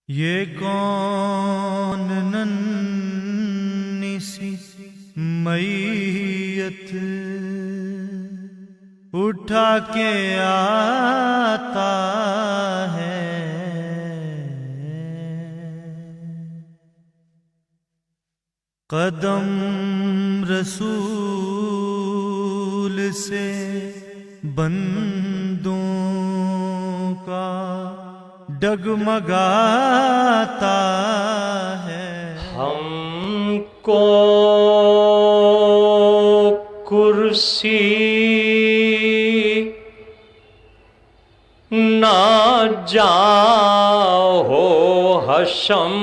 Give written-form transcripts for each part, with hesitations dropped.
یہ کون ننھی سی میت اٹھا کے آتا ہے، قدم رسول سے بندوں کا ڈگمگاتا ہے۔ ہم کو کرسی نہ جا ہو حشم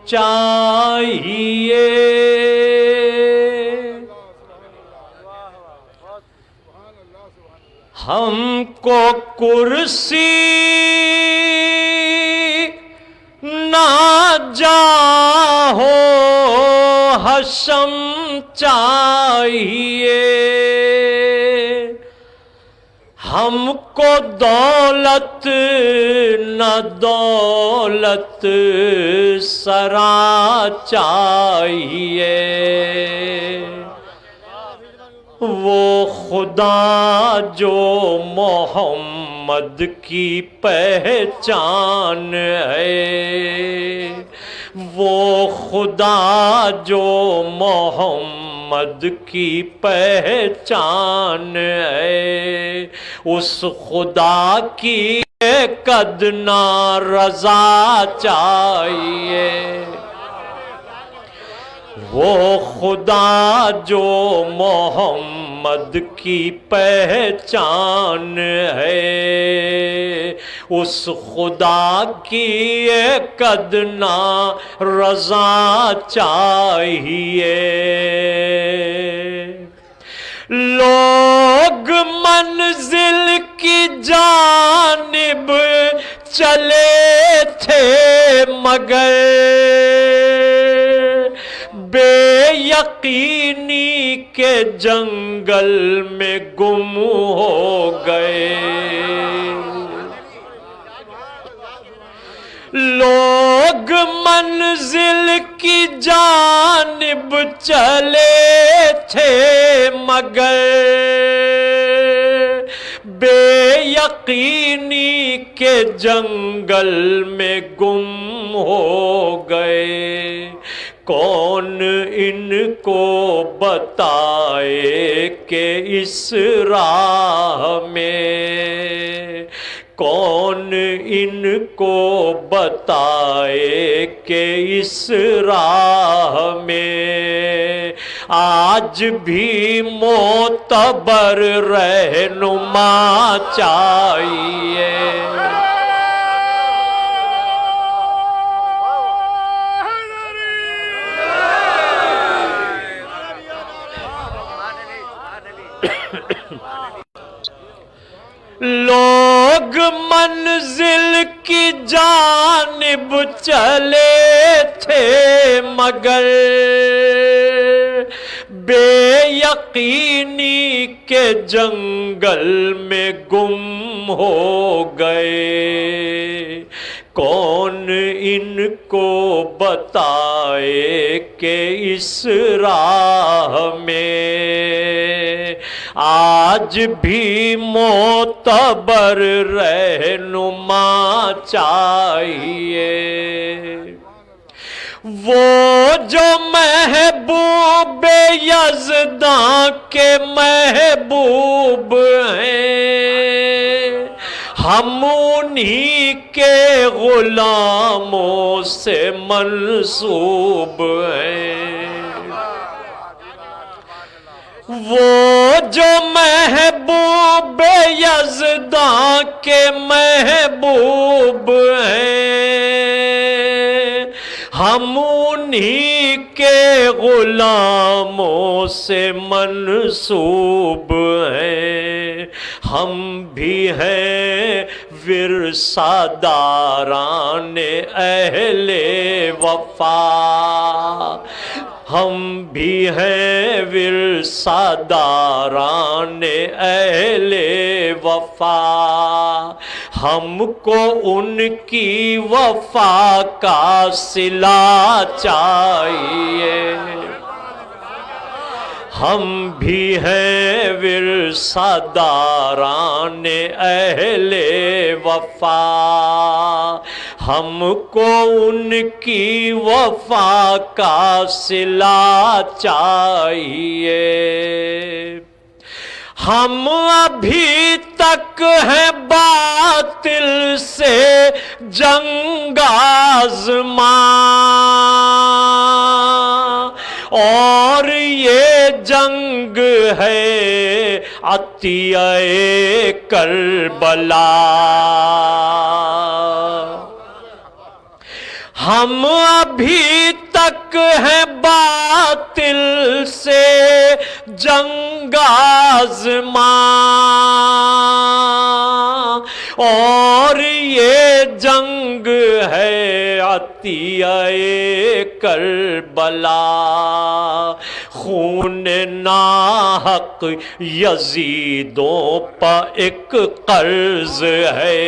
چاہیے، ہم کو کرسی نہ جا ہو حشم چاہیے، ہم کو دولت نہ دولت سرا چاہیے، وہ خدا جو محمد کی پہچان ہے، وہ خدا جو محمد کی پہچان ہے، اس خدا کی قدنا رضا چاہیے، وہ خدا جو محمد کی پہچان ہے، اس خدا کی ایک ادنا رضا چاہیے۔ لوگ منزل کی جانب چلے تھے مگر بے یقینی کے جنگل میں گم ہو گئے، لوگ منزل کی جانب چلے تھے مگر بے یقینی کے جنگل میں گم ہو گئے، کون ان کو بتائے کہ اس راہ میں، کون ان کو بتائے کہ اس راہ میں آج بھی معتبر رہنما چاہیے۔ لوگ منزل کی جانب چلے تھے مگر بے یقینی کے جنگل میں گم ہو گئے، کون ان کو بتائے کہ اس راہ میں آج بھی معتبر رہنما چاہیے، وہ جو محبوب یزداں کے محبوب ہیں، ہم انہی کے غلاموں سے منسوب ہیں، وہ جو محبوب یزداں کے محبوب ہیں، ہم انہی کے غلاموں سے منسوب ہیں، ہم بھی ہیں ورثہ داران اہل وفا، ہم بھی ہیں ورثہ داران اہل وفا، ہم کو ان کی وفا کا صلہ چاہیے، ہم بھی ہیں ورثہ داران اہل وفا، ہم کو ان کی وفا کا صلہ چاہیے، ہم ابھی تک ہیں باطل سے جنگ آزماں، اور یہ جنگ ہے عطیہ کربلا، ہم ابھی تک ہیں باطل سے جنگ آزماں، اور یہ جنگ ہے عطیہ کربلا، خون ناحق یزیدوں پہ ایک قرض ہے،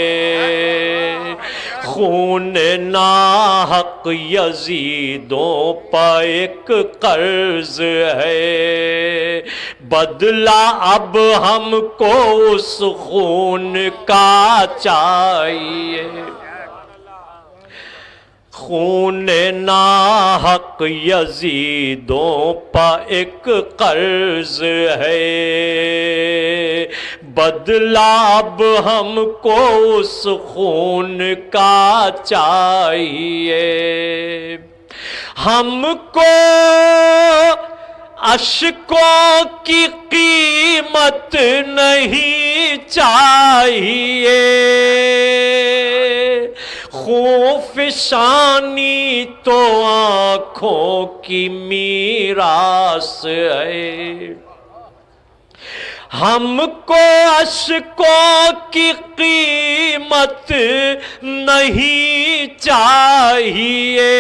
خون ناحق یزیدوں پہ ایک قرض ہے، بدلہ اب ہم کو اس خون کا چاہیے، خون ناحق یزیدوں پہ ایک قرض ہے، بدلہ اب ہم کو اس خون کا چاہیے، ہم کو اشکوں کی قیمت نہیں چاہیے، خون فشانی تو آنکھوں کی میراث ہے، ہم کو اشکوں کی قیمت نہیں چاہیے،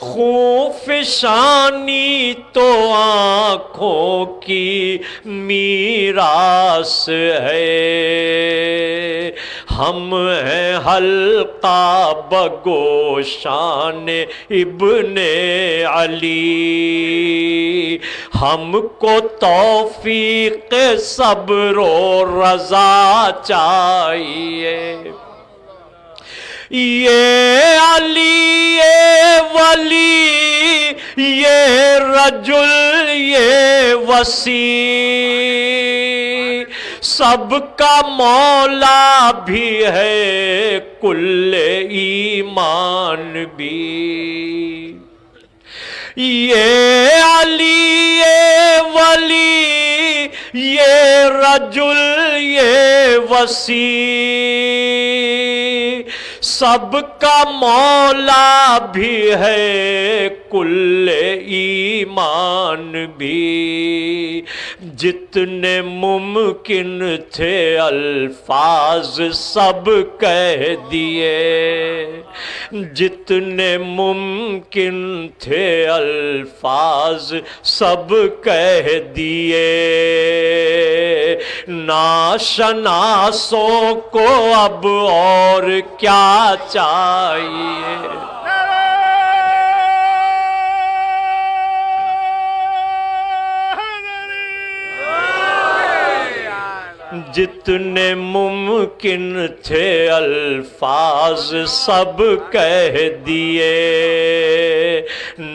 خون فشانی تو آنکھوں کی میراث ہے، ہم ہیں حلقہ بگوشان ابن علی، ہم کو توفیق صبر و رضا چاہیے، یہ علی یہ ولی یہ رجل یہ وسیع سب کا مولا بھی ہے کل ایمان بھی، یہ علی یہ ولی یہ رجل یہ وسیع سب کا مولا بھی ہے کل ایمان بھی، جتنے ممکن تھے الفاظ سب کہہ دیے، جتنے ممکن تھے الفاظ سب کہہ دیے، ناشناسوں کو اب اور کیا چاہیے، جتنے ممکن تھے الفاظ سب کہہ دیے،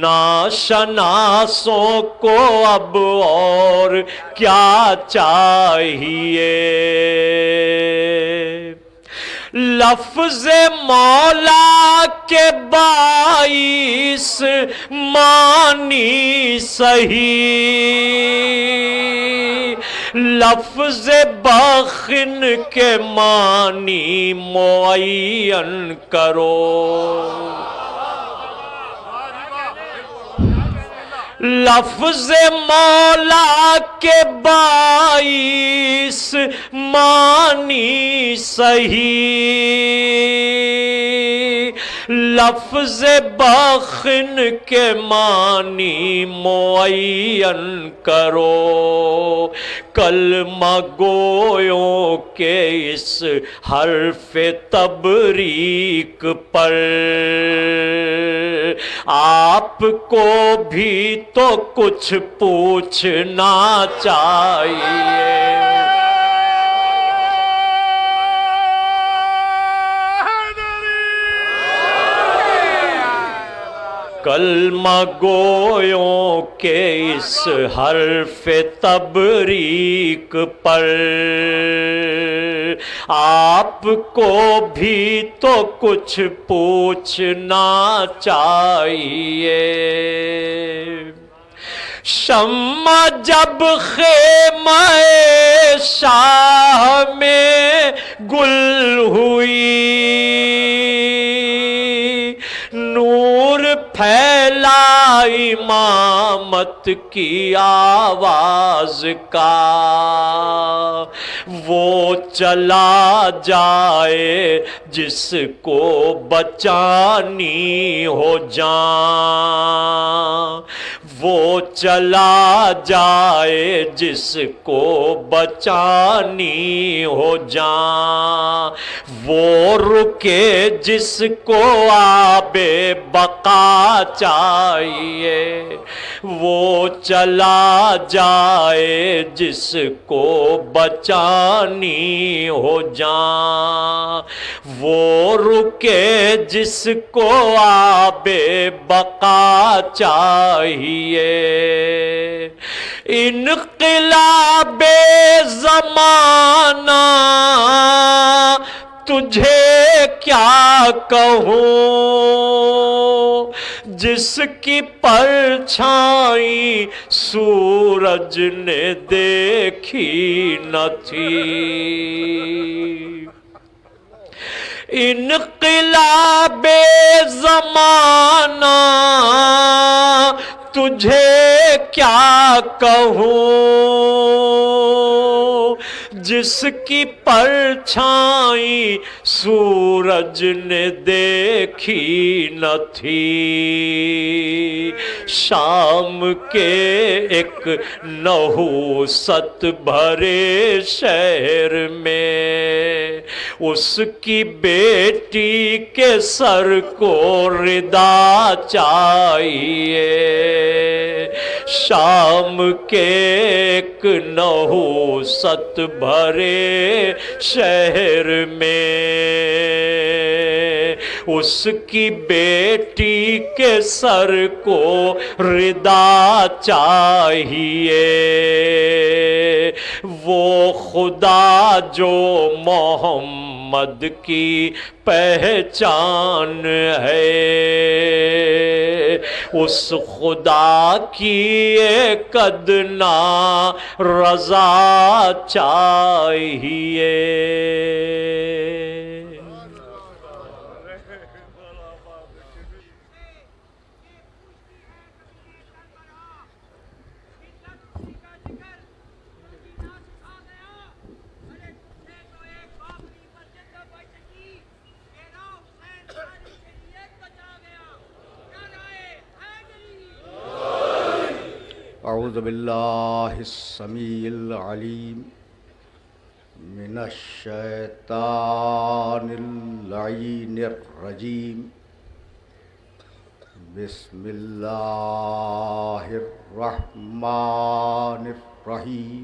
ناشناسوں کو اب اور کیا چاہیے، لفظ مولا کے باعث معنی صحیح، لفظ بخن کے معنی معین کرو، لفظ مولا کے باعث معنی صحیح، لفظ بخن کے معنی معین کرو، کلمہ گویوں کے اس حرف تبریک پر آپ کو بھی تو کچھ پوچھنا چاہیے۔ کلمہ گویوں کے اس حرف تبریک پر آپ کو بھی تو کچھ پوچھنا چاہیے۔ شمع جب خیمہ شاہ میں گل ہوئی، نور پھیلا امامت کی آواز کا، وہ چلا جائے جس کو بچانی ہو جان، وہ چلا جائے جس کو بچانی ہو جان، وہ رکے جس کو آب بقا چاہیے، وہ چلا جائے جس کو بچانی ہو جان، وہ رکے جس کو آب بقا چاہیے۔ انقلاب زمانہ تجھے کیا کہوں، جس کی پرچھائی سورج نے دیکھی نہ تھی۔ انقلاب زمانہ تجھے کیا کہوں، جس کی پرچھائی سورج نے دیکھی نہ تھی۔ شام کے ایک نحوست بھرے شہر میں اس کی بیٹی کے سر کو ردا چاہیے۔ شام کے ایک نحوست بھرے شہر میں اس کی بیٹی کے سر کو ردا چاہیے۔ وہ خدا جو محمد کی پہچان ہے، اس خدا کی ایک ادنا رضا چاہیے۔ اعوذ باللہ السمیع العلیم من الشیطان اللعین الرجیم، بسم اللہ الرحمن الرحیم،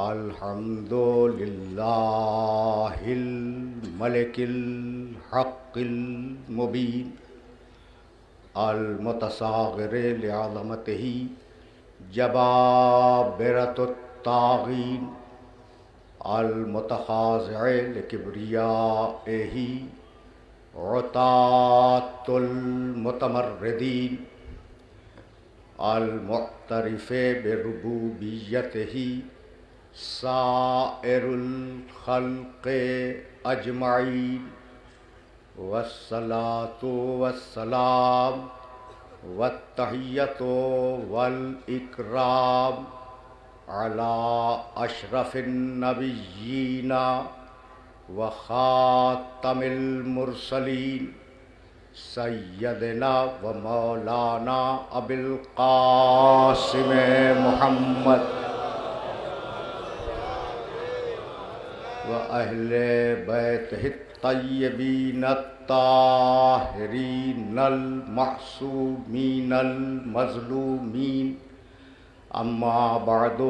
الحمد للہ الملک الحق المبین، المتصاغر لعظمتہ جبابرۃ الطاغین، المتخاضع لکبریائہ عتاۃ المتمردین، المعترف بربوبیتہ سائر الخلق اجمعین، والصلاة والسلام والتحیۃ والاکرام علی اشرف النبیین وخاتم المرسلین سیدنا و مولانا ابی القاسم محمد و اہل بیتہ الطیبین الطاہرین المعصومین المظلومین. اما بعد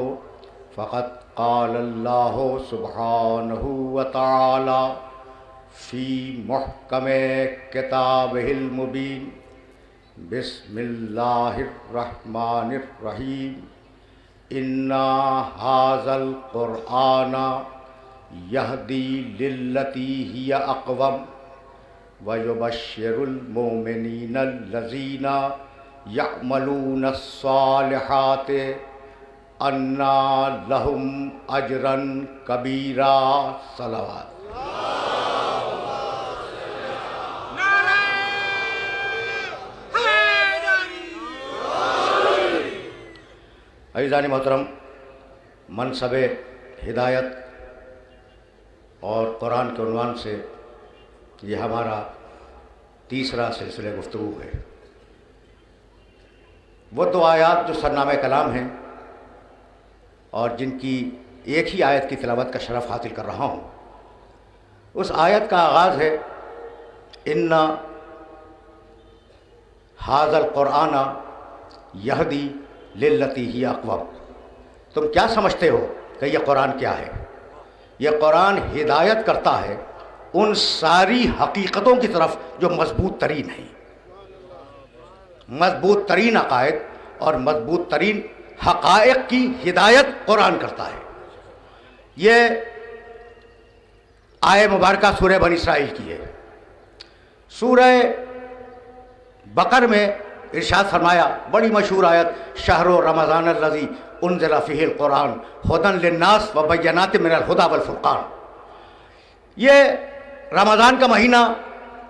فقد قال اللہ سبحانہ وتعالی فی محکم کتابہ المبین. بسم اللہ الرحمن الرحیم. انا ھذا القرآن یہدی للتی ہی اقوم ویبشر المؤمنین الذین یعملون الصالحات ان لہم اجرا کبیرا. صلوات. عزیزان محترم، منصب ہدایت اور قرآن کے عنوان سے یہ ہمارا تیسرا سلسلہ گفتگو ہے. وہ دو آیات جو سرنامہ کلام ہیں اور جن کی ایک ہی آیت کی تلاوت کا شرف حاصل کر رہا ہوں، اس آیت کا آغاز ہے ان ھذا القرآن یہدی للتی ہی اقوم. تم کیا سمجھتے ہو کہ یہ قرآن کیا ہے؟ یہ قرآن ہدایت کرتا ہے ان ساری حقیقتوں کی طرف جو مضبوط ترین ہیں. مضبوط ترین عقائد اور مضبوط ترین حقائق کی ہدایت قرآن کرتا ہے. یہ آیہ مبارکہ سورہ بنی اسرائیل کی ہے. سورہ بقر میں ارشاد فرمایا، بڑی مشہور آیت، شہر رمضان الذی انزل فیہ القرآن ھدی للناس وبینات من الھدی والفرقان. یہ رمضان کا مہینہ،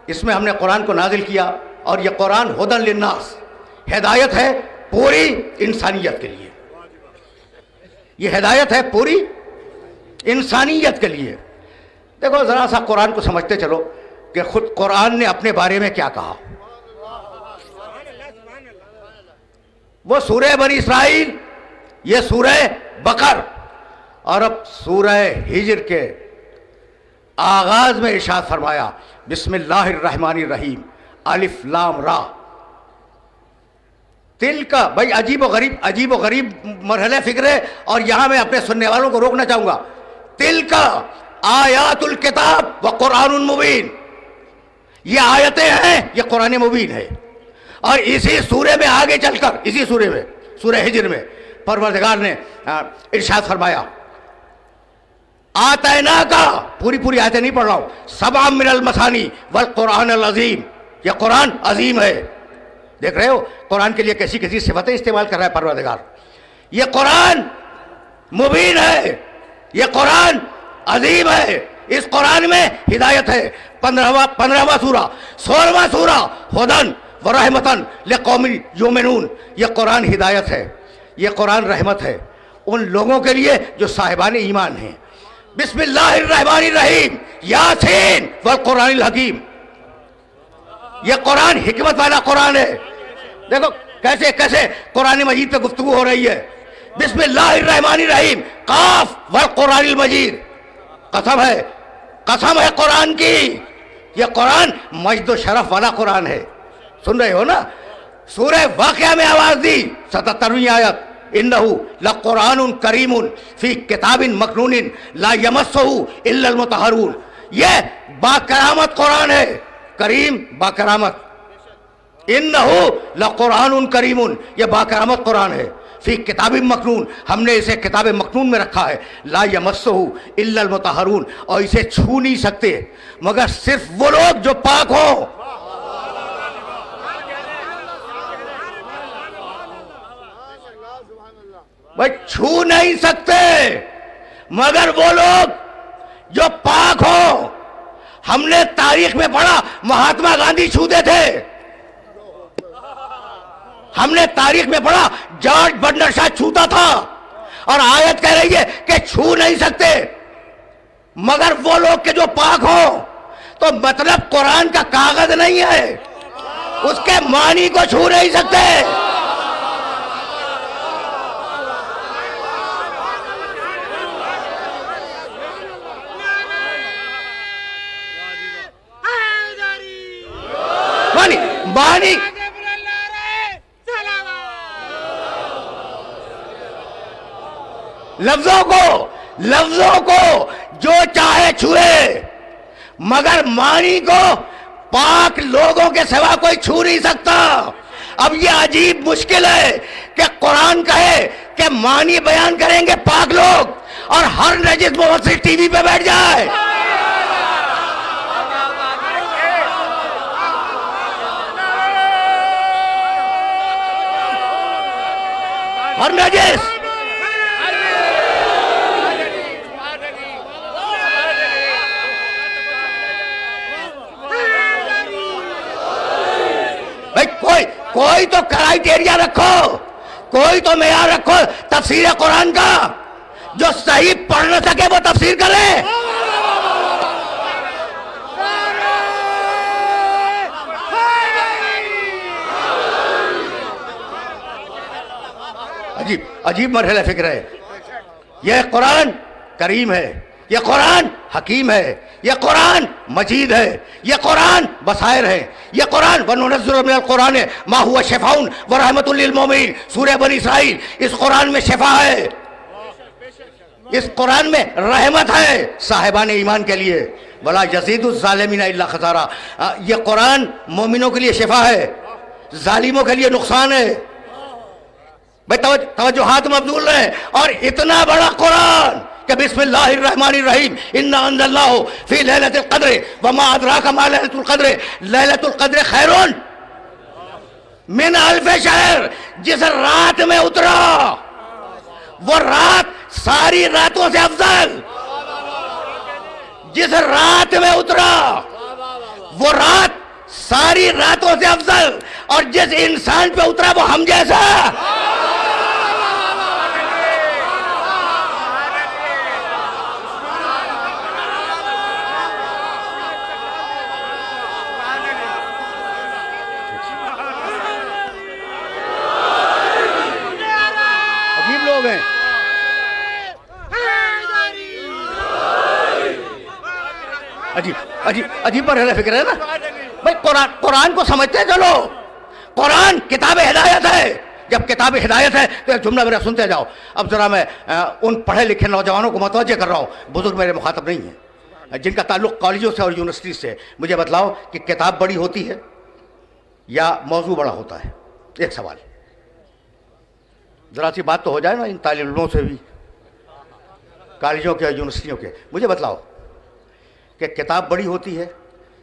اس میں ہم نے قرآن کو نازل کیا، اور یہ قرآن ھدی للناس، ہدایت ہے پوری انسانیت کے لیے. یہ ہدایت ہے پوری انسانیت کے لیے. دیکھو ذرا سا قرآن کو سمجھتے چلو کہ خود قرآن نے اپنے بارے میں کیا کہا. وہ سورہ بنی اسرائیل، یہ سورہ بقر، اور اب سورہ ہجر کے آغاز میں ارشاد فرمایا بسم اللہ الرحمن الرحیم الف لام را. تل کا بھائی عجیب و غریب مرحلہ فکر ہے، اور یہاں میں اپنے سننے والوں کو روکنا چاہوں گا. تل کا آیات الکتاب و قرآن مبین. یہ آیتیں ہیں، یہ قرآن مبین ہے. اور اسی سورے میں آگے چل کر، اسی سورے میں، سورہ ہجر میں پروردگار نے ارشاد فرمایا آتینا کا، پوری آیتیں نہیں پڑھ رہا ہوں، سبع من المثانی والقرآن العظیم. یہ قرآن عظیم ہے. دیکھ رہے ہو قرآن کے لیے کیسی کیسی صفتیں استعمال کر رہا ہے پروردگار. یہ قرآن مبین ہے، یہ قرآن عظیم ہے. اس قرآن میں ہدایت ہے. 15واں سورہ، 16واں سورہ ھدی ورحمتاً لقوم یؤمنون. یہ قرآن ہدایت ہے، یہ قرآن رحمت ہے ان لوگوں کے لیے جو صاحبان ایمان ہیں. بسم اللہ الرحمن الرحیم یاسین والقرآن الحکیم. یہ قرآن حکمت والا قرآن ہے. دیکھو کیسے قرآن مجید پہ گفتگو ہو رہی ہے. بسم اللہ الرحمن الرحیم قاف والقرآن المجید. قسم ہے قرآن کی. یہ قرآن مجد و شرف والا قرآن ہے. سن رہے ہو نا؟ سورہ واقعہ میں آواز دی، 77ویں آیت، انہو لقرآن کریم فی کتاب مکنون لا یمسہ الا المطہرون. یہ باکرامت قرآن ہے، کریم باکرامت. انہو لقرآن کریم، یہ باکرامت قرآن ہے. فی کتاب مکنون، ہم نے اسے کتاب مکنون میں رکھا ہے. لا یمسہ الا المطہرون، اور اسے چھو نہیں سکتے مگر صرف وہ لوگ جو پاک ہوں. بھائی چھو نہیں سکتے مگر وہ لوگ جو پاک ہوں. ہم نے تاریخ میں پڑھا مہاتما گاندھی چھوتے تھے. ہم نے تاریخ میں پڑھا جارج برنرڈ شاہ چھوتا تھا. اور آیت کہہ رہی ہے کہ چھو نہیں سکتے مگر وہ لوگ کہ جو پاک ہوں. تو مطلب قرآن کا کاغذ نہیں ہے, اس کے معنی کو چھو نہیں سکتے. معنی لفظوں کو جو چاہے چھوئے, مگر معنی کو پاک لوگوں کے سوا کوئی چھو نہیں سکتا. اب یہ عجیب مشکل ہے کہ قرآن کہے کہ معنی بیان کریں گے پاک لوگ, اور ہر نجس مفسر ٹی وی پہ بیٹھ جائے. ہر نجس کوئی تو کرائیٹیریا رکھو, کوئی تو معیار رکھو تفسیر قرآن کا. جو صحیح پڑھ نہ سکے وہ تفسیر کرے. عجیب مرحلہ فکر ہے. یہ قرآن کریم ہے, یہ قرآن حکیم ہے, یہ قرآن مجید ہے, یہ قرآن بصائر ہے, یہ قرآن وَنُنَزِّلُ مِنَ الْقُرْآنِ مَا هُوَ شِفَاءٌ وَرَحْمَةٌ لِّلْمُؤْمِنِينَ. سورہ بنی اسرائیل, اس قرآن میں شفا ہے, اس قرآن میں رحمت ہے صاحبان ایمان کے لیے. وَلَا يَزِيدُ الظَّالِمِينَ إِلَّا خَسَارًا. یہ قرآن مومنوں کے لیے شفا ہے, ظالموں کے لیے نقصان ہے. بھائی توجہات مبذول رہے. اور اتنا بڑا قرآن کہ بسم اللہ الرحمن الرحیم انا انزلناہ فی لیلۃ القدر وما ادراک ما لیلۃ القدر. لیلۃ القدر خیر من الف شہر. جس رات میں اترا وہ رات ساری راتوں سے افضل. جس رات میں اترا وہ رات ساری راتوں سے افضل. اور جس انسان پہ اترا وہ ہم جیسا. عجیب مرحلہ فکر ہے نا بھائی. قرآن کو سمجھتے چلو. قرآن کتاب ہدایت ہے. جب کتاب ہدایت ہے تو ایک جملہ میرا سنتے جاؤ. اب ذرا میں ان پڑھے لکھے نوجوانوں کو متوجہ کر رہا ہوں, بزرگ میرے مخاطب نہیں ہیں, جن کا تعلق کالجوں سے اور یونیورسٹی سے. مجھے بتلاؤ کہ کتاب بڑی ہوتی ہے یا موضوع بڑا ہوتا ہے؟ ایک سوال. ذرا سی بات تو ہو جائے نا ان طالب علموں سے بھی, کالجوں کے اور یونیورسٹیوں کے. مجھے بتلاؤ کہ کتاب بڑی ہوتی ہے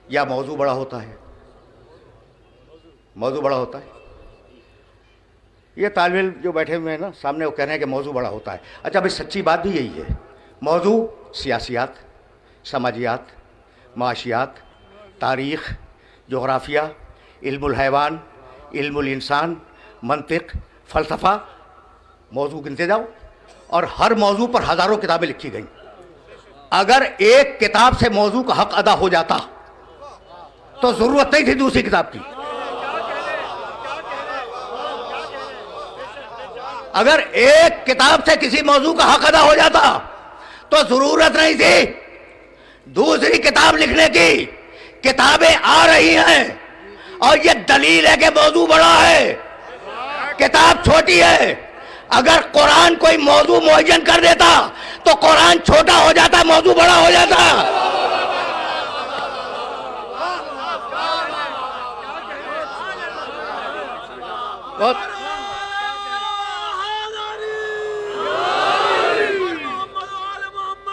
یا موضوع بڑا ہوتا ہے؟ موضوع بڑا ہوتا ہے. یہ طالب علم جو بیٹھے ہوئے ہیں نا سامنے, وہ کہہ رہے ہیں کہ موضوع بڑا ہوتا ہے. اچھا بھائی سچی بات بھی یہی ہے. موضوع سیاسیات, سماجیات, معاشیات, تاریخ, جغرافیہ, علم الحیوان, علم الانسان, منطق, فلسفہ, موضوع گنتے جاؤ. اور ہر موضوع پر ہزاروں کتابیں لکھی گئیں. اگر ایک کتاب سے موضوع کا حق ادا ہو جاتا تو ضرورت نہیں تھی دوسری کتاب کی. اگر ایک کتاب سے کسی موضوع کا حق ادا ہو جاتا تو ضرورت نہیں تھی دوسری کتاب لکھنے کی. کتابیں آ رہی ہیں اور یہ دلیل ہے کہ موضوع بڑا ہے, کتاب چھوٹی ہے. اگر قرآن کوئی موضوع معین کر دیتا تو قرآن چھوٹا ہو جاتا, موضوع بڑا ہو جاتا.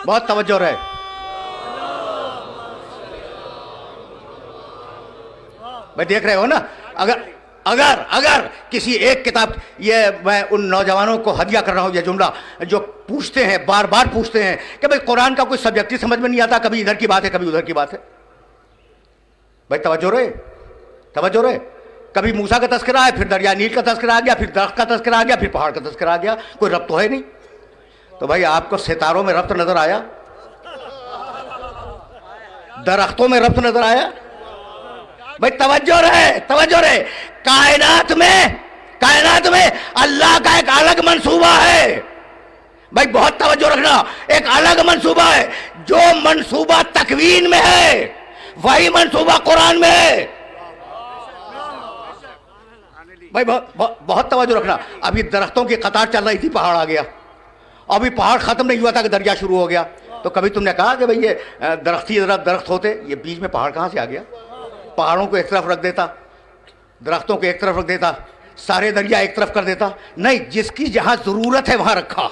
بہت توجہ رہے. بھائی دیکھ رہے ہو نا, اگر کسی ایک کتاب, یہ میں ان نوجوانوں کو ہدیہ کر رہا ہوں یہ جملہ, جو پوچھتے ہیں بار بار پوچھتے ہیں کہ بھئی قرآن کا کوئی سبجیکٹ ہی سمجھ میں نہیں آتا, کبھی ادھر کی بات ہے کبھی ادھر کی بات ہے. بھائی توجہ رہے. کبھی موسیٰ کا تذکرہ ہے, پھر دریا نیل کا تذکرہ آ گیا, پھر درخت کا تذکرہ آ گیا, پھر پہاڑ کا تذکرہ آ گیا. کوئی ربط تو ہے نہیں. تو بھائی آپ کو ستاروں میں ربط نظر آیا؟ درختوں میں ربط نظر آیا؟ بھائی توجہ رہے، کائنات میں اللہ کا ایک الگ منصوبہ ہے. بھائی بہت توجہ رکھنا، ایک الگ منصوبہ ہے. جو منصوبہ تکوین میں ہے وہی منصوبہ قرآن میں ہے. بھائی بہت توجہ رکھنا. ابھی درختوں کی قطار چل رہی تھی، پہاڑ آ گیا. ابھی پہاڑ ختم نہیں ہوا تھا کہ دریا شروع ہو گیا. تو کبھی تم نے کہا کہ بھئی یہ درختی درخت ہوتے، یہ بیچ میں پہاڑ کہاں سے آ گیا؟ پہاڑوں کو ایک طرف رکھ دیتا، درختوں کو ایک طرف رکھ دیتا، سارے دریا ایک طرف کر دیتا. نہیں، جس کی جہاں ضرورت ہے وہاں رکھا.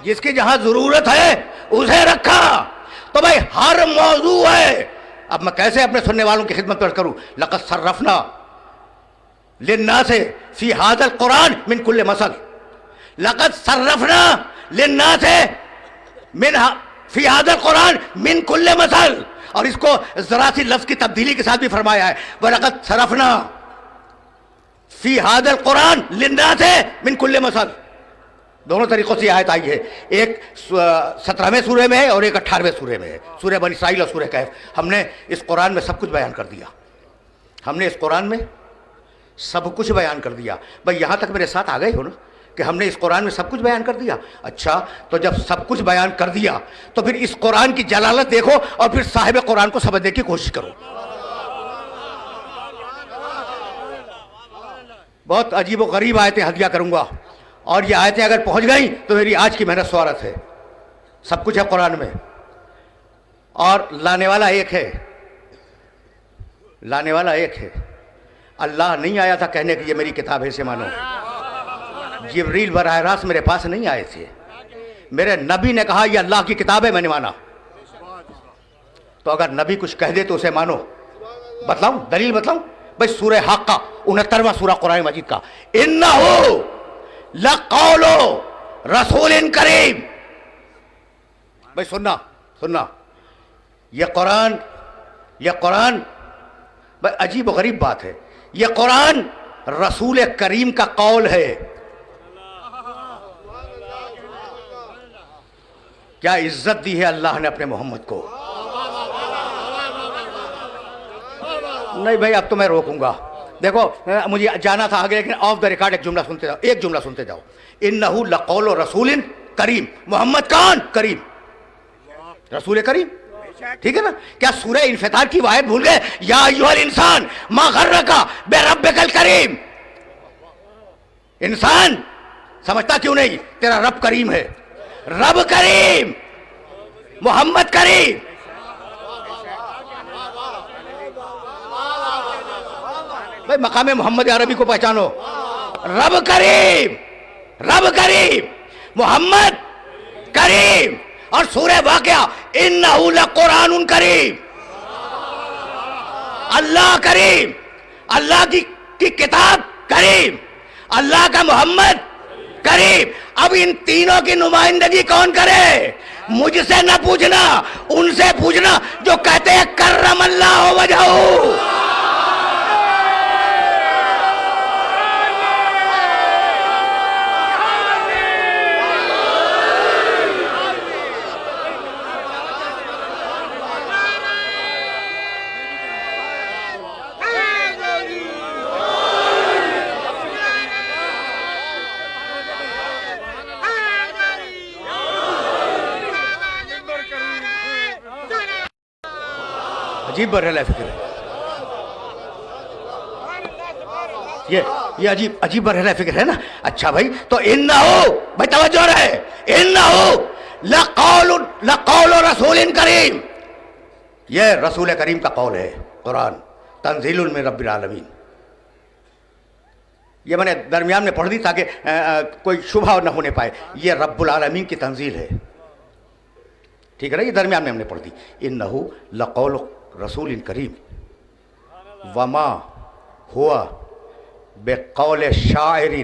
جس کی جہاں ضرورت ہے اسے رکھا. تو بھائی ہر موضوع ہے. اب میں کیسے اپنے سننے والوں کی خدمت پیش کروں؟ لقد صرفنا للناس فی ھذا القرآن من کل مثل. لقد صرفنا للناس فی ھذا القرآن من کل مثل. اور اس کو ذرا سی لفظ کی تبدیلی کے ساتھ بھی فرمایا ہے، وَلَقَدْ صَرَفْنَا فِي هَذَا الْقُرْآنِ لِلنَّاسِ مِنْ كُلِّ مَثَلٍ. دونوں طریقوں سے آیت آئی ہے. ایک 17ویں سورہ میں ہے اور ایک 18ویں سورہ میں ہے، سورہ بنی اسرائیل اور سورہ کہف. ہم نے اس قرآن میں سب کچھ بیان کر دیا. ہم نے اس قرآن میں سب کچھ بیان کر دیا. بھائی یہاں تک میرے ساتھ آ گئے ہو نا کہ ہم نے اس قرآن میں سب کچھ بیان کر دیا. اچھا، تو جب سب کچھ بیان کر دیا تو پھر اس قرآن کی جلالت دیکھو اور پھر صاحب قرآن کو سمجھنے کی کوشش کرو. بہت عجیب و غریب آیتیں ہدیہ کروں گا، اور یہ آیتیں اگر پہنچ گئیں تو میری آج کی محنت سوارت ہے. سب کچھ ہے قرآن میں، اور لانے والا ایک ہے. اللہ نہیں آیا تھا کہنے کہ یہ میری کتاب ہے اسے مانو. جبریل براہ راست میرے پاس نہیں آئے تھے. میرے نبی نے کہا یہ اللہ کی کتاب ہے، میں نے مانا. تو اگر نبی کچھ کہہ دے تو اسے مانو. بتلاؤں دلیل بتلاؤں؟ بھائی سورہ حق 69واں سورہ قرآن مجید کا، انہو لقول رسول کریم. بھائی سننا یہ قرآن بھائی عجیب و غریب بات ہے. یہ قرآن رسول کریم کا قول ہے. کیا عزت دی ہے اللہ نے اپنے محمد کو. نہیں بھائی اب تو میں روکوں گا. دیکھو مجھے جانا تھا آگے، لیکن آف دا ریکارڈ ایک جملہ سنتے جاؤ. انہو لقول رسول کریم. محمد کون؟ کریم، رسول کریم. ٹھیک ہے نا؟ کیا سورہ انفطار کی آیت بھول گئے؟ یا ایھا الانسان ما غرک بربک الکریم. انسان سمجھتا کیوں نہیں تیرا رب کریم ہے. رب کریم، محمد کریم. بھائی مقام محمد عربی کو پہچانو. رب کریم، محمد کریم. اور سورہ واقعہ انہو لقرآن کریم. اللہ کریم، اللہ کی کتاب کریم، اللہ کا محمد کریم. اب ان تینوں کی نمائندگی کون کرے؟ مجھ سے نہ پوچھنا، ان سے پوچھنا جو کہتے ہیں کرم اللہ وجہہ. عجیب برحلہ فکر ہے یہ عجیب برحلہ فکر ہے نا. اچھا بھائی تو انہو، بھائی توجہ رہے، انہو لقول رسول کریم. یہ رسول کریم کا قول ہے. قرآن تنزیل من رب العالمین. یہ میں نے درمیان میں پڑھ دی تاکہ کوئی شبہ نہ ہونے پائے. یہ رب العالمین کی تنزیل ہے. ٹھیک ہے نا؟ یہ درمیان میں ہم نے پڑھ دی. انہو لقول رسول کریم وما ہوا بقول شاعر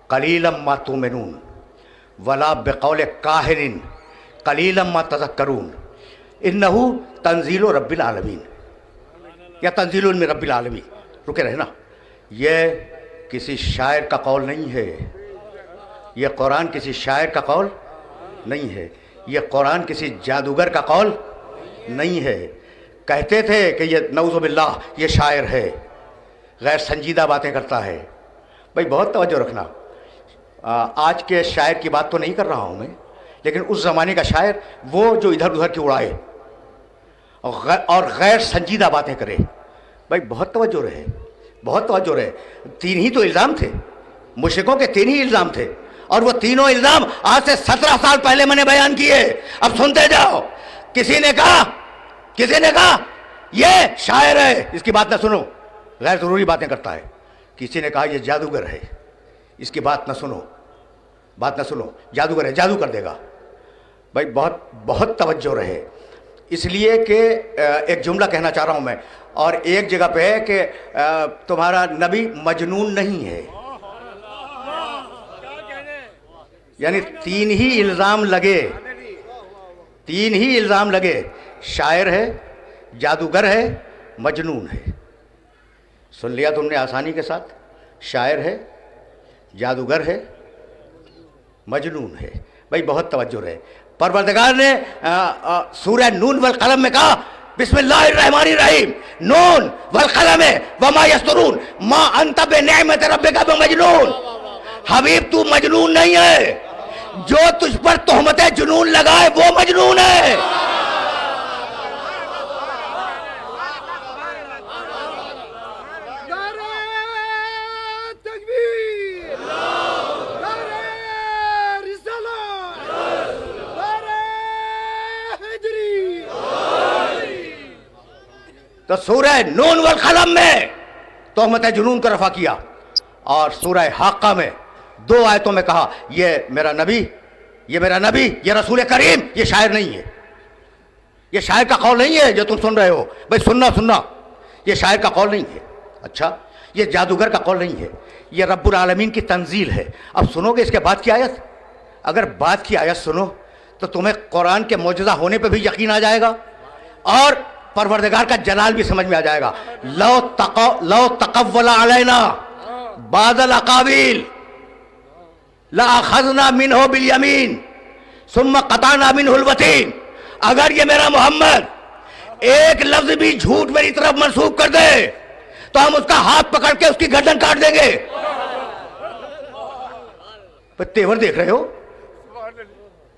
قلیلا ما تؤمنون ولا بقول کاہن قلیلا ما تذکرون. انہو تنزیل رب العالمین یا تنزیل من رب العالمین. رکے رہے نا، یہ کسی شاعر کا قول نہیں ہے، یہ قرآن کسی شاعر کا قول نہیں ہے، یہ قرآن کسی جادوگر کا قول نہیں ہے۔ کہتے تھے کہ یہ نعوذ باللہ یہ شاعر ہے، غیر سنجیدہ باتیں کرتا ہے۔ بھائی بہت توجہ رکھنا، آج کے شاعر کی بات تو نہیں کر رہا ہوں میں، لیکن اس زمانے کا شاعر وہ جو ادھر ادھر کی اڑائے اور غیر سنجیدہ باتیں کرے۔ بھائی بہت توجہ رہے، بہت توجہ رہے۔ 3 ہی تو الزام تھے، مشرکوں کے 3 ہی الزام تھے، اور وہ تینوں الزام آج سے 17 سال پہلے میں نے بیان کیے۔ اب سنتے جاؤ۔ کسی نے کہا یہ شاعر ہے، اس کی بات نہ سنو، غیر ضروری باتیں کرتا ہے۔ کسی نے کہا یہ جادوگر ہے، اس کی بات نہ سنو، جادوگر ہے، جادو کر دے گا۔ بھائی بہت توجہ رہے، اس لیے کہ ایک جملہ کہنا چاہ رہا ہوں میں، اور ایک جگہ پہ ہے کہ تمہارا نبی مجنون نہیں ہے، یعنی 3 ہی الزام لگے، شاعر ہے، جادوگر ہے، مجنون ہے۔ سن لیا تم نے آسانی کے ساتھ، شاعر ہے، جادوگر ہے، مجنون ہے۔ بھائی بہت توجہ رہے۔ پروردگار نے سورہ نون والقلم میں کہا بسم اللہ الرحمن الرحیم، نون والقلم وما یسطرون ما انت بنعمت ربک بمجنون۔ حبیب تو مجنون نہیں ہے، جو تجھ پر تہمت جنون لگائے وہ مجنون ہے۔ تو سورہ نون والقلم میں تہمت جنون کو رفع کیا، اور سورہ حاقہ میں 2 آیتوں میں کہا یہ میرا نبی، یہ رسول کریم، یہ شاعر نہیں ہے، یہ شاعر کا قول نہیں ہے جو تم سن رہے ہو۔ بھائی سننا، یہ شاعر کا قول نہیں ہے، اچھا یہ جادوگر کا قول نہیں ہے، یہ رب العالمین کی تنزیل ہے۔ اب سنو گے اس کے بعد کی آیت؟ اگر بعد کی آیت سنو تو تمہیں قرآن کے معجزہ ہونے پہ بھی یقین آ جائے گا، اور پروردگار کا جلال بھی سمجھ میں آ جائے گا۔ لو تقول علینا بعض الاقاویل لأخذنا منہ بالیمین ثم قطعنا منہ الوتین۔ اگر یہ میرا محمد ایک لفظ بھی جھوٹ میری طرف منسوب کر دے تو ہم اس کا ہاتھ پکڑ کے اس کی گردن کاٹ دیں گے۔ تیور دیکھ رہے ہو،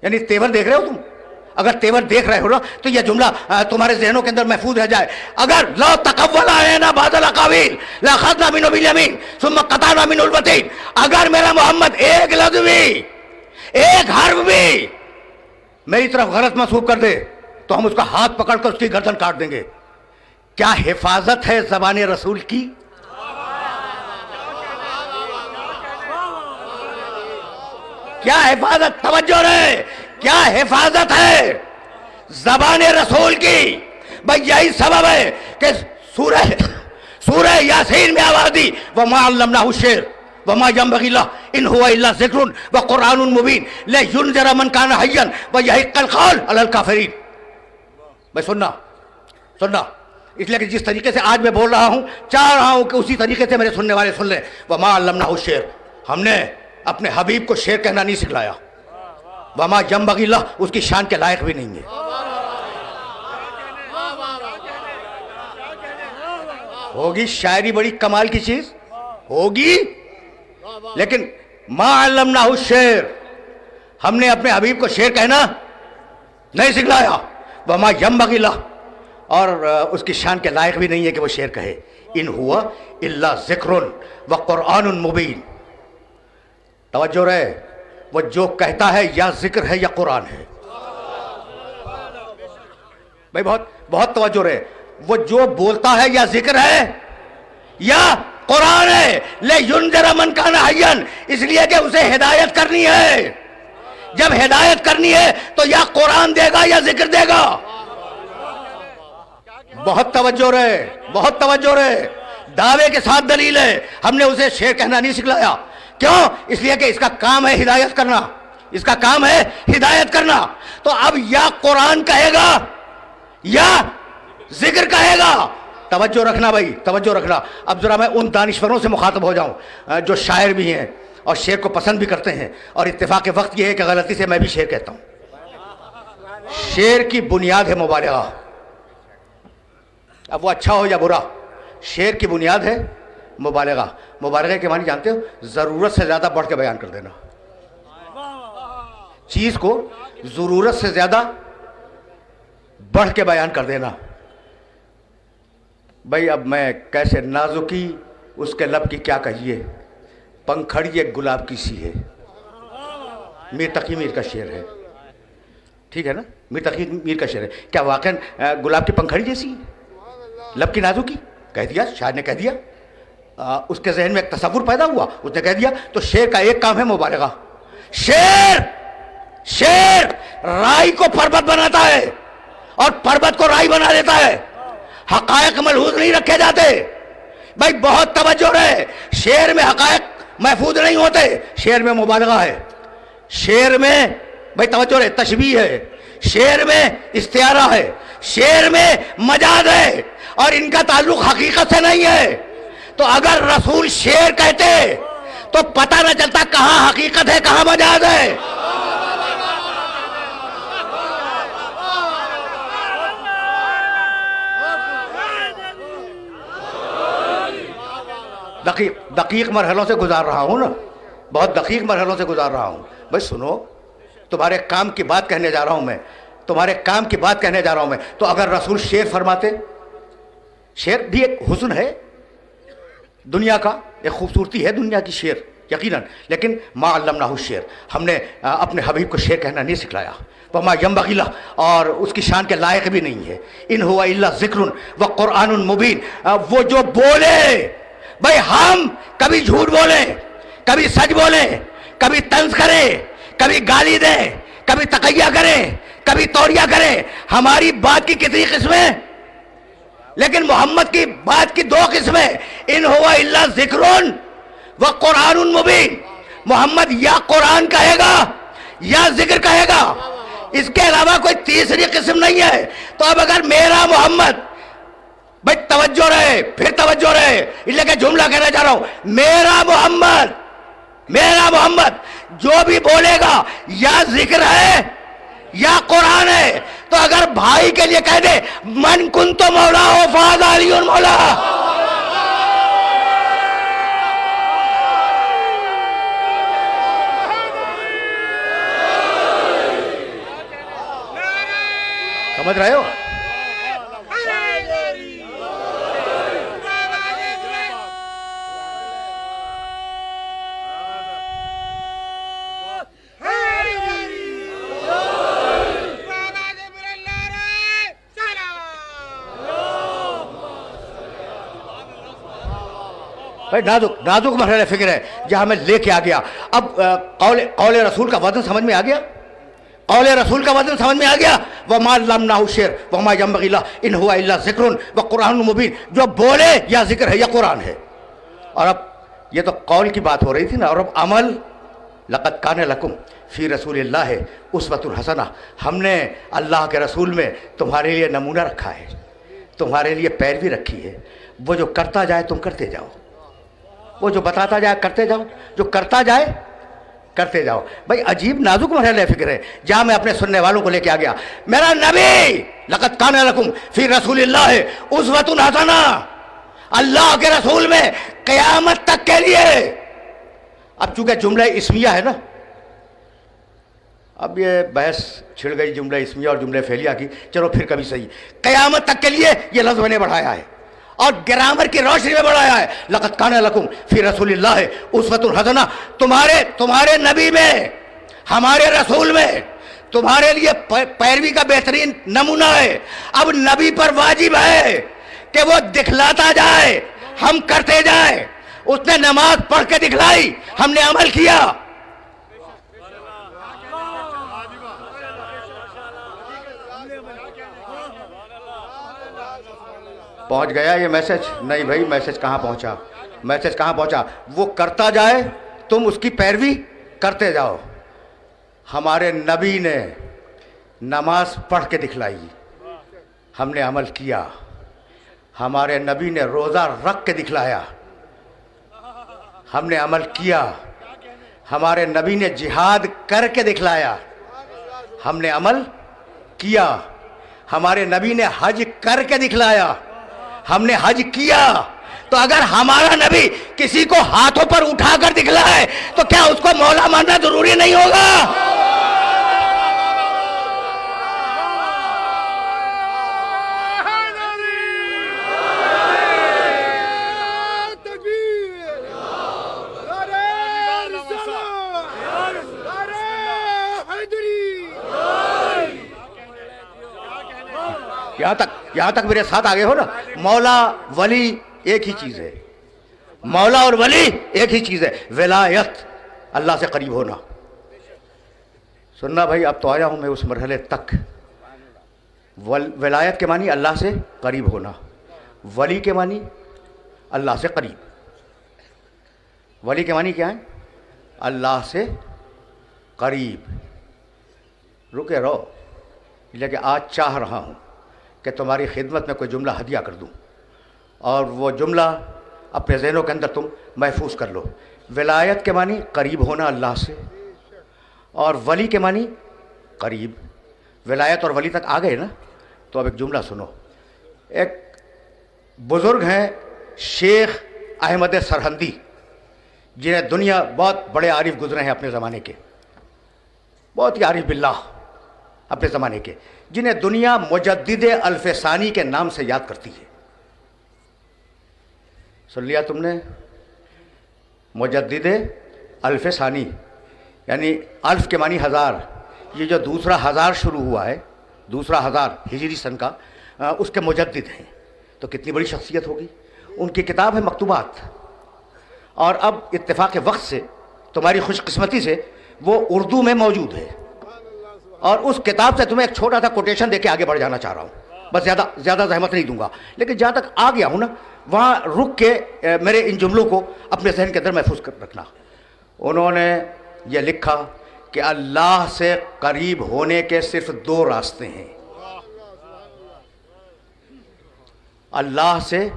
یعنی تیور دیکھ رہے ہو تم؟ اگر تیور دیکھ رہے ہو نا تو یہ جملہ تمہارے ذہنوں کے اندر محفوظ رہ جائے۔ اگر لو تقول علینا بعض الاقاویل لأخذنا منہ بالیمین ثم قطعنا منہ الوتین، اگر میرا محمد ایک لفظ بھی، ایک حرف بھی میری طرف غلط منسوب کر دے تو ہم اس کا ہاتھ پکڑ کر اس کی گردن کاٹ دیں گے۔ کیا حفاظت ہے زبان رسول کی؟ کیا حفاظت، توجہ رہے، کیا حفاظت ہے زبان رسول کی؟ بھائی یہی سبب ہے کہ سورہ یاسین میں آواز دی وما علمناہ الشعر وما ينبغي له ان هو الا ذکر وقرآن مبین لینذر من کان حیا ویحق القول علی الکافرین۔ بھائی سننا، اس لیے کہ جس طریقے سے آج میں بول رہا ہوں چاہ رہا ہوں کہ اسی طریقے سے میرے سننے والے سن لیں۔ وما علمناہ الشعر، ہم نے اپنے حبیب کو شعر کہنا نہیں سکھلایا۔ وما ينبغي له، اس کی شان کے لائق بھی نہیں ہے۔ ہوگی شاعری بڑی کمال کی چیز ہوگی، لیکن ما علمناہ الشعر، ہم نے اپنے حبیب کو شعر کہنا نہیں سکھلایا۔ وما ينبغي له، اور اس کی شان کے لائق بھی نہیں ہے کہ وہ شعر کہے۔ ان ہوا الا ذکر وقرآن مبین۔ توجہ رہے، وہ جو کہتا ہے یا ذکر ہے یا قرآن ہے۔ بھائی بہت توجہ رہے، وہ جو بولتا ہے یا ذکر ہے یا قرآن ہے۔ لینذر من کان حیا، اس لیے کہ اسے ہدایت کرنی ہے۔ جب ہدایت کرنی ہے تو یا قرآن دے گا یا ذکر دے گا۔ بہت توجہ رہے، دعوے کے ساتھ دلیل ہے، ہم نے اسے شعر کہنا نہیں سکھلایا۔ کیوں؟ اس لیے کہ اس کا کام ہے ہدایت کرنا، تو اب یا قرآن کہے گا یا ذکر کہے گا۔ توجہ رکھنا بھائی، توجہ رکھنا۔ اب ذرا میں ان دانشوروں سے مخاطب ہو جاؤں جو شاعر بھی ہیں اور شعر کو پسند بھی کرتے ہیں، اور اتفاق وقت یہ ہے کہ غلطی سے میں بھی شعر کہتا ہوں۔ شعر کی بنیاد ہے مبالغہ، اب وہ اچھا ہو یا برا، شعر کی بنیاد ہے مبالغہ۔ مبالغہ کے معنی جانتے ہو؟ ضرورت سے زیادہ بڑھ کے بیان کر دینا، چیز کو ضرورت سے زیادہ بڑھ کے بیان کر دینا۔ بھائی اب میں کیسے نازکی اس کے لب کی کیا کہیے، پنکھڑی ایک گلاب کی سی ہے، میر تقی میر کا شعر ہے، ٹھیک ہے نا، میر تقی میر کا شعر ہے۔ کیا واقعا گلاب کی پنکھڑی جیسی لب کی نازکی؟ کہہ دیا، شاعر نے کہہ دیا، اس کے ذہن میں ایک تصور پیدا ہوا، اس نے کہہ دیا۔ تو شعر کا ایک کام ہے مبالغہ۔ شعر رائی کو پربت بناتا ہے اور پربت کو رائی بنا دیتا ہے، حقائق ملحوظ نہیں رکھے جاتے۔ بھائی بہت توجہ رہے، شعر میں حقائق محفوظ نہیں ہوتے، شعر میں مبالغہ ہے، شعر میں بھائی توجہ رہے تشبیہ ہے، شعر میں استعارہ ہے، شعر میں مجاز ہے، اور ان کا تعلق حقیقت سے نہیں ہے۔ تو اگر رسول شعر کہتے تو پتہ نہ چلتا کہاں حقیقت ہے کہاں مجاز ہے۔ دقیق مرحلوں سے گزار رہا ہوں نا، بہت دقیق مرحلوں سے گزار رہا ہوں۔ بھائی سنو، تمہارے کام کی بات کہنے جا رہا ہوں میں، تمہارے کام کی بات کہنے جا رہا ہوں میں۔ تو اگر رسول شعر فرماتے، شعر بھی ایک حسن ہے دنیا کا، ایک خوبصورتی ہے دنیا کی شعر یقیناً، لیکن ما علمناہ الشعر، ہم نے اپنے حبیب کو شعر کہنا نہیں سکھلایا، وما ینبغی لہ، اور اس کی شان کے لائق بھی نہیں ہے۔ ان ہوا الا ذکر و قرآن مبین، وہ جو بولے، بھائی ہم کبھی جھوٹ بولیں، کبھی سچ بولیں، کبھی طنز کریں، کبھی گالی دیں، کبھی تقیہ کریں، کبھی توریہ کریں، ہماری بات کی کتنی قسمیں، لیکن محمد کی بات کی دو قسمیں، ان ہوا الا ذکر و قرآن مبین، محمد یا قرآن کہے گا یا ذکر کہے گا، اس کے علاوہ کوئی تیسری قسم نہیں ہے۔ تو اب اگر میرا محمد، بھائی توجہ رہے، پھر توجہ رہے، اس لیے کہ جملہ کہنا چاہ رہا ہوں، میرا محمد جو بھی بولے گا یا ذکر ہے یا قرآن ہے، تو اگر بھائی کے لیے کہہ دے من کنت مولا ہو فہذا علی مولا، سمجھ رہے ہو؟ بھائی نازک مرحلہ فکر ہے جہاں میں لے کے آ گیا۔ اب قول رسول کا وزن سمجھ میں آ گیا، قول رسول کا وزن سمجھ میں آ گیا۔ وما علمناہ الشعر وما ینبغی لہ ان ہوا الا ذکر و قرآن مبین، جو بولے یا ذکر ہے یا قرآن ہے۔ اور اب یہ تو قول کی بات ہو رہی تھی نا، اور اب عمل۔ لقد کان لکم فی رسول اللہ اسوۃ حسنہ، ہم نے اللہ کے رسول میں تمہارے لیے نمونہ رکھا ہے، تمہارے لیے پیروی رکھی ہے۔ وہ جو کرتا جائے تم کرتے جاؤ، وہ جو بتاتا جائے کرتے جاؤ، جو کرتا جائے کرتے جاؤ۔ بھائی عجیب نازک مرحلہ فکر ہے جہاں میں اپنے سننے والوں کو لے کے آ گیا۔ میرا نبی لقد کان لکم فی رسول اللہ اسوۃ حسنہ، اللہ کے رسول میں قیامت تک کے لیے۔ اب چونکہ جملہ اسمیہ ہے نا، اب یہ بحث چھڑ گئی جملہ اسمیہ اور جملہ فعلیہ کی، چلو پھر کبھی صحیح، قیامت تک کے لیے یہ لفظ میں نے بڑھایا ہے اور گرامر کی روشنی میں بڑھایا ہے۔ لقد کان لکم فی رسول اللہ اسوۃ حسنہ، تمہارے نبی میں، ہمارے رسول میں تمہارے لیے پیروی کا بہترین نمونہ ہے۔ اب نبی پر واجب ہے کہ وہ دکھلاتا جائے، ہم کرتے جائیں۔ اس نے نماز پڑھ کے دکھلائی، ہم نے عمل کیا۔ پہنچ گیا یہ میسج؟ نہیں بھائی، میسج کہاں پہنچا، میسج کہاں پہنچا؟ وہ کرتا جائے تم اس کی پیروی کرتے جاؤ۔ ہمارے نبی نے نماز پڑھ کے دکھلائی، ہم نے عمل کیا۔ ہمارے نبی نے روزہ رکھ کے دکھلایا، ہم نے عمل کیا۔ ہمارے نبی نے جہاد کر کے دکھلایا، ہم نے عمل کیا. ہمارے نبی نے حج کر کے دکھلایا، ہم نے حج کیا. تو اگر ہمارا نبی کسی کو ہاتھوں پر اٹھا کر دکھلائے تو کیا اس کو مولا ماننا ضروری نہیں ہوگا؟ یہاں تک میرے ساتھ آگے ہو نا. مولا ولی ایک ہی چیز ہے، مولا اور ولی ایک ہی چیز ہے. ولایت اللہ سے قریب ہونا. سننا بھائی، اب تو آیا ہوں میں اس مرحلے تک. ولایت کے معنی اللہ سے قریب ہونا، ولی کے معنی اللہ سے قریب. ولی کے معنی کیا ہے؟ اللہ سے قریب. رکے رہو، لیکن آج چاہ رہا ہوں کہ تمہاری خدمت میں کوئی جملہ ہدیہ کر دوں اور وہ جملہ اپنے ذہنوں کے اندر تم محفوظ کر لو. ولایت کے معنی قریب ہونا اللہ سے، اور ولی کے معنی قریب. ولایت اور ولی تک آ گئے نا؟ تو اب ایک جملہ سنو. ایک بزرگ ہیں شیخ احمد سرہندی، جنہیں دنیا بہت بڑے عارف گزرے ہیں اپنے زمانے کے، بہت ہی عارف باللہ اپنے زمانے کے، جنہیں دنیا مجدد الف ثانی کے نام سے یاد کرتی ہے. سن لیا تم نے؟ مجدد الف ثانی یعنی الف کے معنی ہزار. یہ جو دوسرا ہزار شروع ہوا ہے، دوسرا ہزار ہجری سن کا، اس کے مجدد ہیں. تو کتنی بڑی شخصیت ہوگی. ان کی کتاب ہے مکتوبات، اور اب اتفاق وقت سے، تمہاری خوش قسمتی سے، وہ اردو میں موجود ہے. اور اس کتاب سے تمہیں ایک چھوٹا سا کوٹیشن دے کے آگے بڑھ جانا چاہ رہا ہوں. بس زیادہ زحمت نہیں دوں گا، لیکن جہاں تک آ گیا ہوں نا وہاں رک کے میرے ان جملوں کو اپنے ذہن کے اندر محفوظ کر رکھنا. انہوں نے یہ لکھا کہ اللہ سے قریب ہونے کے صرف دو راستے ہیں. اللہ سے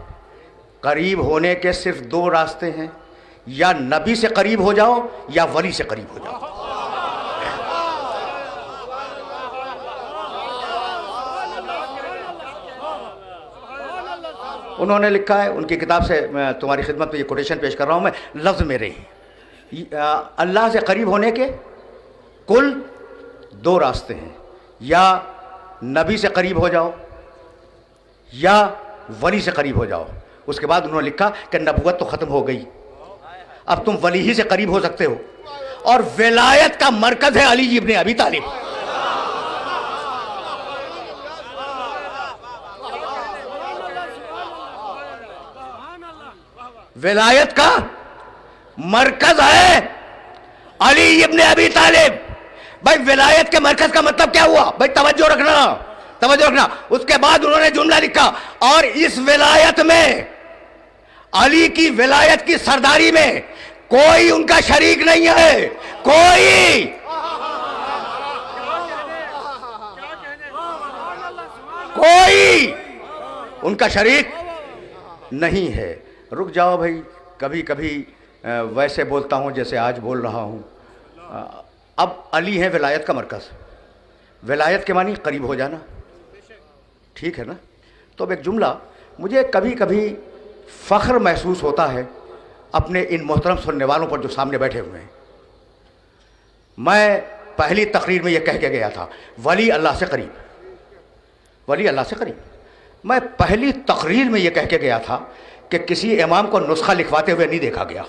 قریب ہونے کے صرف دو راستے ہیں، یا نبی سے قریب ہو جاؤ یا ولی سے قریب ہو جاؤ. انہوں نے لکھا ہے، ان کی کتاب سے میں تمہاری خدمت میں یہ کوٹیشن پیش کر رہا ہوں میں، لفظ میرے ہیں. اللہ سے قریب ہونے کے کل دو راستے ہیں، یا نبی سے قریب ہو جاؤ یا ولی سے قریب ہو جاؤ. اس کے بعد انہوں نے لکھا کہ نبوت تو ختم ہو گئی، اب تم ولی ہی سے قریب ہو سکتے ہو، اور ولایت کا مرکز ہے علی ابن ابی طالب. ولایت کا مرکز ہے علی ابن ابی طالب. بھائی ولایت کے مرکز کا مطلب کیا ہوا؟ بھائی توجہ رکھنا. اس کے بعد انہوں نے جملہ لکھا، اور اس ولایت میں، علی کی ولایت کی سرداری میں کوئی ان کا شریک نہیں ہے. کوئی ان کا شریک نہیں ہے. رک جاؤ بھائی، کبھی کبھی ویسے بولتا ہوں جیسے آج بول رہا ہوں. اب علی ہے ولایت کا مرکز. ولایت کے معنی قریب ہو جانا، ٹھیک ہے نا؟ تو اب ایک جملہ، مجھے کبھی کبھی فخر محسوس ہوتا ہے اپنے ان محترم سننے والوں پر جو سامنے بیٹھے ہوئے ہیں. میں پہلی تقریر میں یہ کہہ کے گیا تھا، ولی اللہ سے قریب، ولی اللہ سے قریب. میں پہلی تقریر میں یہ کہہ کے گیا تھا کہ کسی امام کو نسخہ لکھواتے ہوئے نہیں دیکھا گیا.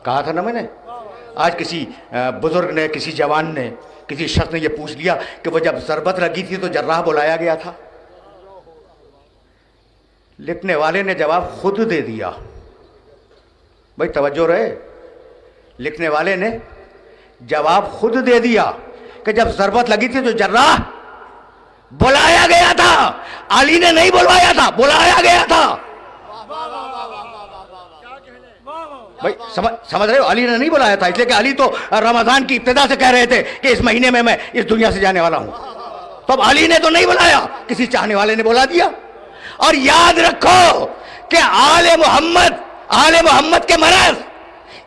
کہا تھا نا میں نے. آج کسی بزرگ نے، کسی جوان نے، کسی شخص نے یہ پوچھ لیا کہ وہ جب ضربت لگی تھی تو جراح بلایا گیا تھا. لکھنے والے نے جواب خود دے دیا. بھائی توجہ رہے، لکھنے والے نے جواب خود دے دیا کہ جب ضربت لگی تھی تو جراح بلایا گیا تھا. علی نے نہیں بلوایا تھا، بلایا گیا تھا. بھائی سمجھ رہے ہو؟ علی نے نہیں بلایا تھا، اس لیے کہ علی تو رمضان کی ابتدا سے کہہ رہے تھے کہ اس مہینے میں اس دنیا سے جانے والا ہوں. تو اب علی نے تو نہیں بلایا، کسی چاہنے والے نے بلا دیا. اور یاد رکھو کہ آل محمد کے مرض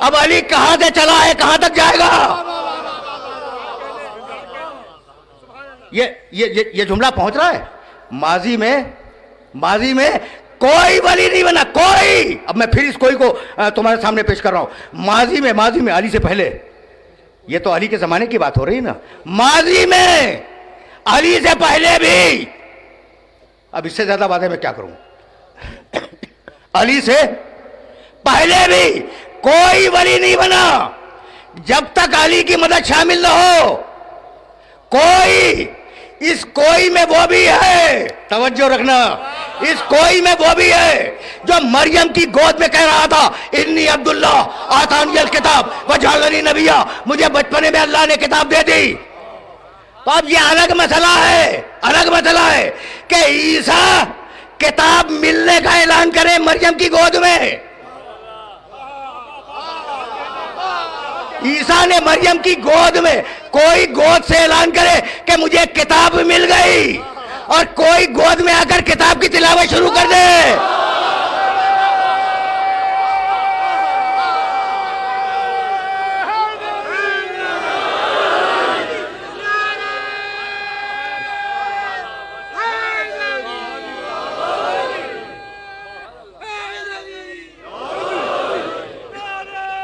اب علی کہاں سے چلا ہے کہاں تک جائے گا؟ یہ جملہ پہنچ رہا ہے. ماضی میں کوئی ولی نہیں بنا, کوئی. اب میں پھر اس کوئی کو تمہارے سامنے پیش کر رہا ہوں. ماضی میں علی سے پہلے, یہ تو علی کے زمانے کی بات ہو رہی ہے نا, ماضی میں علی سے پہلے بھی, اب اس سے زیادہ باتیں میں کیا کروں, علی سے پہلے بھی کوئی ولی نہیں بنا جب تک علی کی مدد شامل نہ ہو. کوئی, اس کوئی میں وہ بھی ہے, توجہ رکھنا, اس کوئی میں وہ بھی ہے جو مریم کی گود میں کہہ رہا تھا انی عبداللہ آتانی الکتاب وجعلنی نبیا, مجھے بچپنے میں اللہ نے کتاب دے دی. تو اب یہ الگ مسئلہ ہے کہ عیسیٰ کتاب ملنے کا اعلان کرے مریم کی گود میں. عیسیٰ نے مریم کی گود میں, کوئی گود سے اعلان کرے کہ مجھے کتاب مل گئی, اور کوئی گود میں آ کر کتاب کی تلاوت شروع کر دے.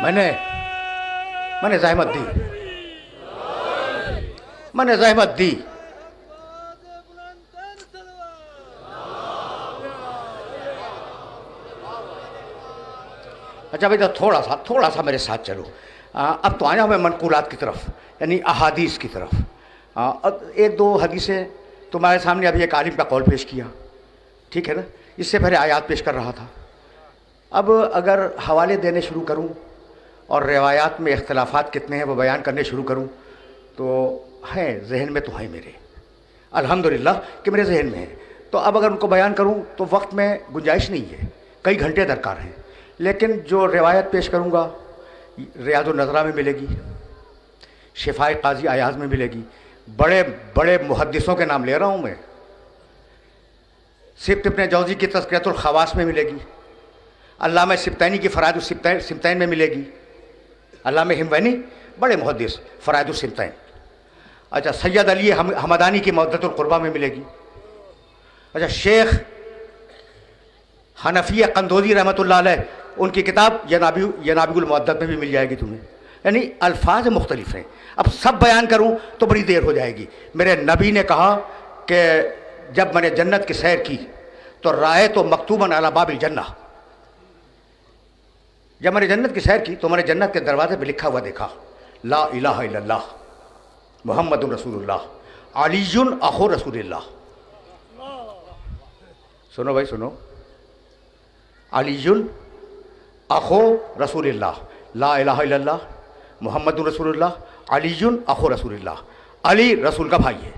میں نے زحمت دی. اچھا بھائی, تھوڑا سا میرے ساتھ چلو. اب تو آیا ہوں میں منقولات کی طرف, یعنی احادیث کی طرف. ایک دو حدیثیں تمہارے سامنے ابھی ایک عالم کا قول پیش کیا, ٹھیک ہے نا, اس سے پہلے آیات پیش کر رہا تھا. اب اگر حوالے دینے شروع کروں اور روایات میں اختلافات کتنے ہیں وہ بیان کرنے شروع کروں تو ہیں, ذہن میں تو ہیں میرے, الحمدللہ کہ میرے ذہن میں ہے. تو اب اگر ان کو بیان کروں تو وقت میں گنجائش نہیں ہے, کئی گھنٹے درکار ہیں. لیکن جو روایت پیش کروں گا ریاض النظرہ میں ملے گی, شفائے قاضی ایاز میں ملے گی, بڑے بڑے محدثوں کے نام لے رہا ہوں میں, سبت ابن جوزی کی تذکرۃ الخواص میں ملے گی, علامہ سبتینی کی فرائض السبتین میں ملے گی, علامہ ہموینی بڑے محدث, فرائض السبتین. اچھا, سید علی حمدانی کی مودۃ القربہ میں ملے گی. اچھا, شیخ حنفی قندوزی رحمۃ اللہ علیہ, ان کی کتاب ینابیع المودۃ میں بھی مل جائے گی تمہیں. یعنی الفاظ مختلف ہیں, اب سب بیان کروں تو بڑی دیر ہو جائے گی. میرے نبی نے کہا کہ جب میں نے جنت کی سیر کی تو رأیت مکتوباً علی باب الجنہ, جب میں نے جنت کی سیر کی تو میں نے جنت کے دروازے پہ لکھا ہوا دیکھا لا الہ الا اللہ محمد رسول اللہ علی اخو رسول اللہ. سنو بھائی سنو, علی اخو رسول اللہ, لا الہ الا اللہ محمد رسول اللہ علی اخو رسول اللہ. علی رسول کا بھائی ہے,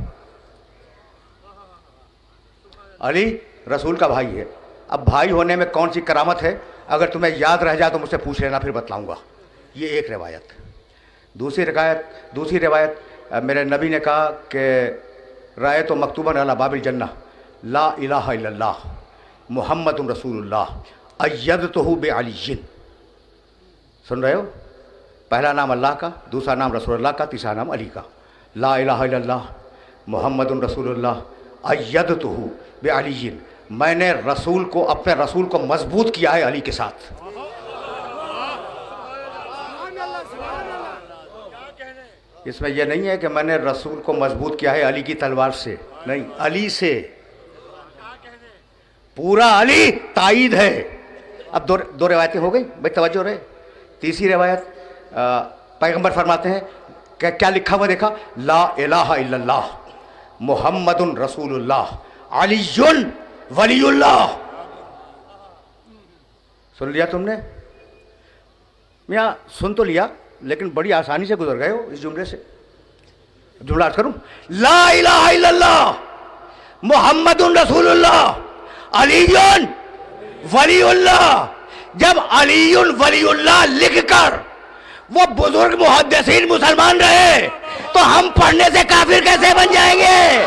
علی رسول کا بھائی ہے. اب بھائی ہونے میں کون سی کرامت ہے, اگر تمہیں یاد رہ جائے تو مجھ سے پوچھ لینا, پھر بتلاؤں گا. یہ ایک روایت. دوسری روایت میرے نبی نے کہا کہ رأیت مکتوباً علی باب الجنہ لا الہ الا اللہ محمد رسول اللہ ایدتہ بعلی. سن رہے ہو, پہلا نام اللہ کا, دوسرا نام رسول اللہ کا, تیسرا نام علی کا. لا الہ الا اللہ محمد رسول اللہ ایدتہ بعلی, میں نے اپنے رسول کو مضبوط کیا ہے علی کے ساتھ. اس میں یہ نہیں ہے کہ میں نے رسول کو مضبوط کیا ہے علی کی تلوار سے, نہیں, علی سے. پورا علی تائید ہے. اب دو روایتیں ہو گئی بھائی, توجہ رہے. تیسری روایت پیغمبر فرماتے ہیں کہ کیا لکھا ہوا دیکھا, لا الہ الا اللہ محمد رسول اللہ علی ولی اللہ. سن لیا تم نے میاں, سن تو لیا لیکن بڑی آسانی سے گزر گئے ہو اس جملے سے. جملہ عرض کروں, لا الہ الا اللہ محمد رسول اللہ علی ولی اللہ. جب علی ولی اللہ لکھ کر وہ بزرگ محدثین مسلمان رہے تو ہم پڑھنے سے کافر کیسے بن جائیں گے؟